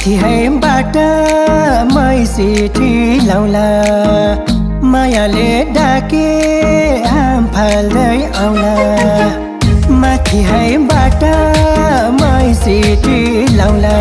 माथि हैबाट मै सिठी लाउला मायाले डाके आम फाल्दै आउला माथि हैबाट मै सिठी लाउला